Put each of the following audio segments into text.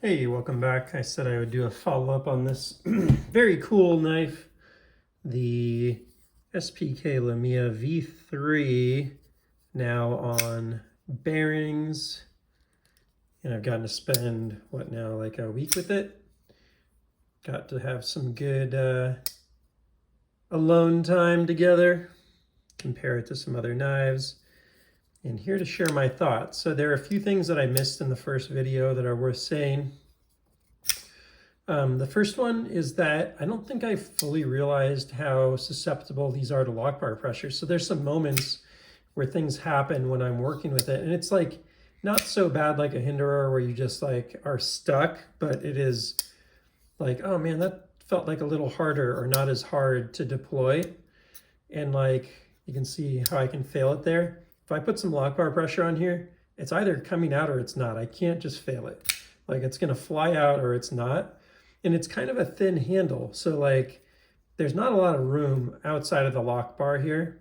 Hey, welcome back. I said I would do a follow-up on this very cool knife, the SPK Lamia V3, now on bearings. And I've gotten to spend, what now, like a week with it. Got to have some good alone time together, compare it to some other knives. And here to share my thoughts. So there are a few things that I missed in the first video that are worth saying. The first one is that I don't think I fully realized how susceptible these are to lock bar pressure. So there's some moments where things happen when I'm working with it, and it's like not so bad like a hinderer where you just like are stuck, but it is like, oh man, that felt like a little harder or not as hard to deploy. And like you can see how I can fail it there. If I put some lock bar pressure on here, it's either coming out or it's not. I can't just fail it. Like it's gonna fly out or it's not. And it's kind of a thin handle. So like there's not a lot of room outside of the lock bar here.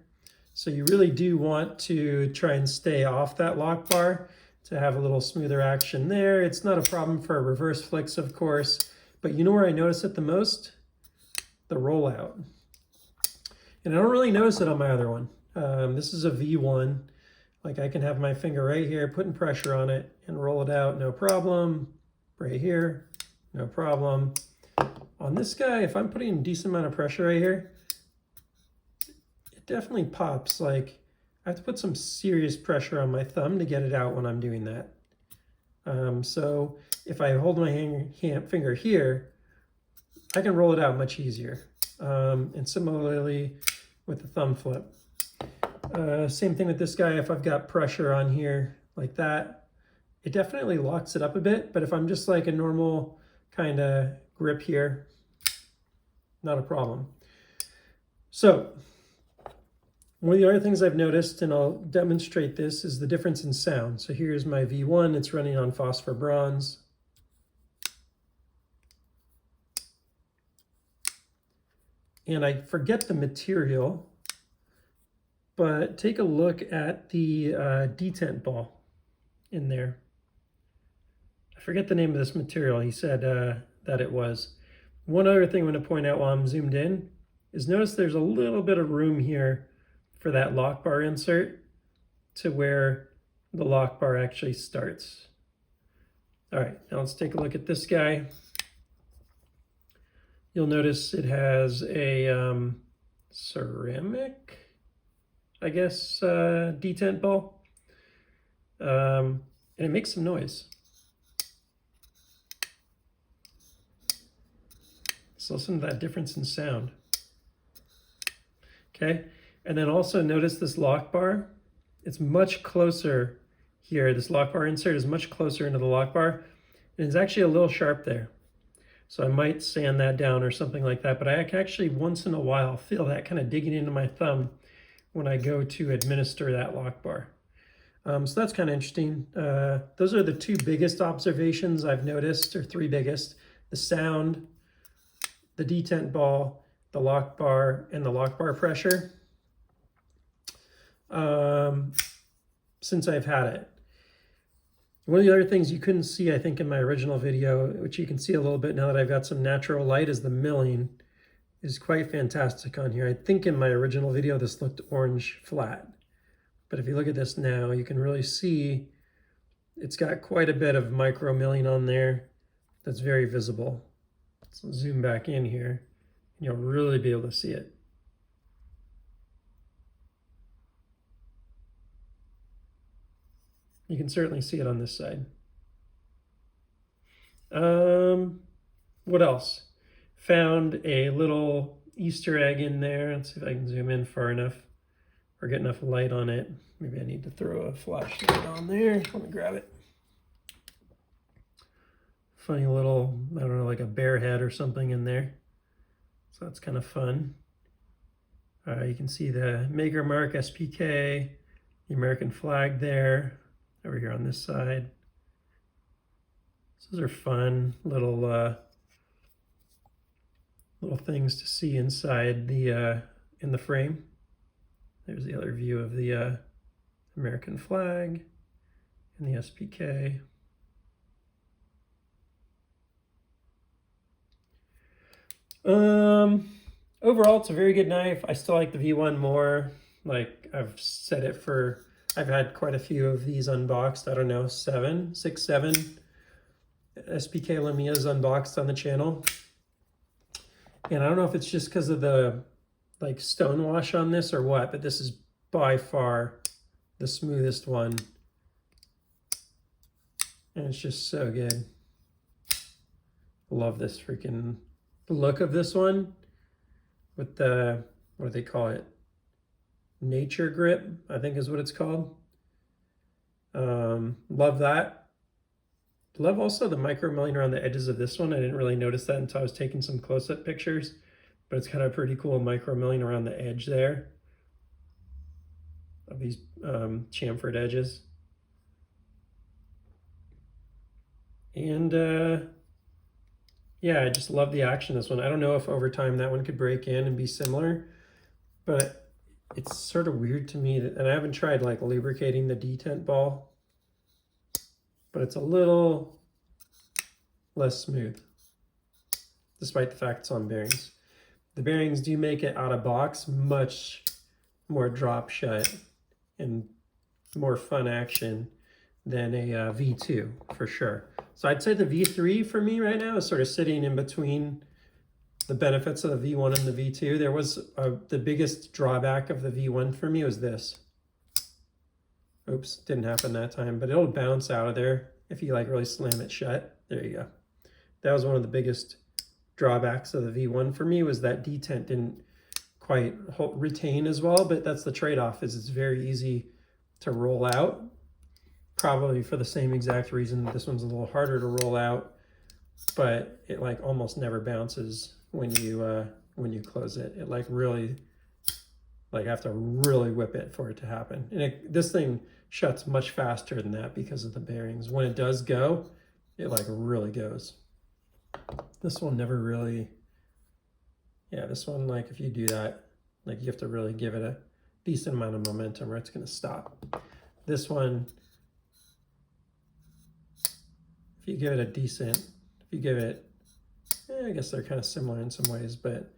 So you really do want to try and stay off that lock bar to have a little smoother action there. It's not a problem for reverse flicks, of course, but you know where I notice it the most? The rollout. And I don't really notice it on my other one. This is a V1. Like I can have my finger right here, putting pressure on it and roll it out, no problem. Right here, no problem. On this guy, if I'm putting a decent amount of pressure right here, it definitely pops. Like I have to put some serious pressure on my thumb to get it out when I'm doing that. So if I hold my finger here, I can roll it out much easier. And similarly with the thumb flip. Same thing with this guy. If I've got pressure on here like that, it definitely locks it up a bit. But if I'm just like a normal kind of grip here, not a problem. So one of the other things I've noticed, and I'll demonstrate this, is the difference in sound. So here's my V1. It's running on phosphor bronze. And I forget the material, but take a look at the detent ball in there. I forget the name of this material. He said that it was. One other thing I'm going to point out while I'm zoomed in is notice there's a little bit of room here for that lock bar insert to where the lock bar actually starts. All right, now let's take a look at this guy. You'll notice it has a ceramic, I guess, detent ball, and it makes some noise. So listen to that difference in sound. Okay, and then also notice this lock bar. It's much closer here. This lock bar insert is much closer into the lock bar, and it's actually a little sharp there. So I might sand that down or something like that, but I can actually once in a while feel that kind of digging into my thumb when I go to administer that lock bar. So that's kind of interesting. Those are the two biggest observations I've noticed, or three biggest: the sound, the detent ball, the lock bar, and the lock bar pressure since I've had it. One of the other things you couldn't see, I think, in my original video, which you can see a little bit now that I've got some natural light, is the milling is quite fantastic on here. I think in my original video, this looked orange flat. But if you look at this now, you can really see it's got quite a bit of micro milling on there that's very visible. So zoom back in here, and you'll really be able to see it. You can certainly see it on this side. What else? Found a little Easter egg in there. Let's see if I can zoom in far enough or get enough light on it. Maybe I need to throw a flashlight on there. Let me grab it. Funny little, I don't know, like a bear head or something in there. So that's kind of fun. You can see the maker mark SPK, the American flag there, over here on this side. So those are fun little little things to see inside the in the frame. There's the other view of the American flag and the SPK. Overall, it's a very good knife. I still like the V1 more. Like I've said it for, I've had quite a few of these unboxed. I don't know, 7 SPK Lamias unboxed on the channel. And I don't know if it's just because of the like stonewash on this or what, but this is by far the smoothest one. And it's just so good. Love this freaking look of this one with the, what do they call it? Nature grip, I think is what it's called. Love that. Love also the micro milling around the edges of this one. I didn't really notice that until I was taking some close-up pictures, but it's kind of pretty cool micro milling around the edge there of these chamfered edges. And yeah, I just love the action of this one. I don't know if over time that one could break in and be similar, but it's sort of weird to me that, and I haven't tried like lubricating the detent ball, but it's a little less smooth, despite the fact it's on bearings. The bearings do make it out of box much more drop shut and more fun action than a V2 for sure. So I'd say the V3 for me right now is sort of sitting in between the benefits of the V1 and the V2. There was the biggest drawback of the V1 for me was this. Oops, didn't happen that time, but it'll bounce out of there if you like really slam it shut. There you go. That was one of the biggest drawbacks of the V1 for me, was that detent didn't quite retain as well, but that's the trade-off, is it's very easy to roll out. Probably for the same exact reason this one's a little harder to roll out, but it like almost never bounces when you close it. It like really, like I have to really whip it for it to happen. And this thing shuts much faster than that because of the bearings. When it does go, it like really goes. This one never really, yeah, this one, like if you do that, like you have to really give it a decent amount of momentum or it's gonna stop. This one, if you give it a decent, if you give it, I guess they're kind of similar in some ways, but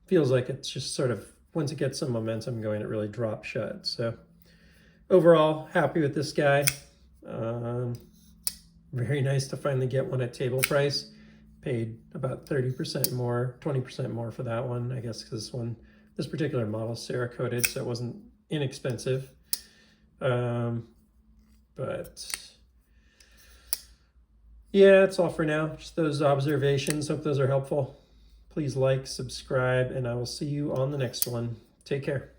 feels like it's just sort of, once it gets some momentum going, it really drops shut. So overall, happy with this guy. Very nice to finally get one at table price. Paid about 30% more, 20% more for that one, I guess, because this particular model is Cerakoted, so it wasn't inexpensive. But yeah, that's all for now. Just those observations. Hope those are helpful. Please like, subscribe, and I will see you on the next one. Take care.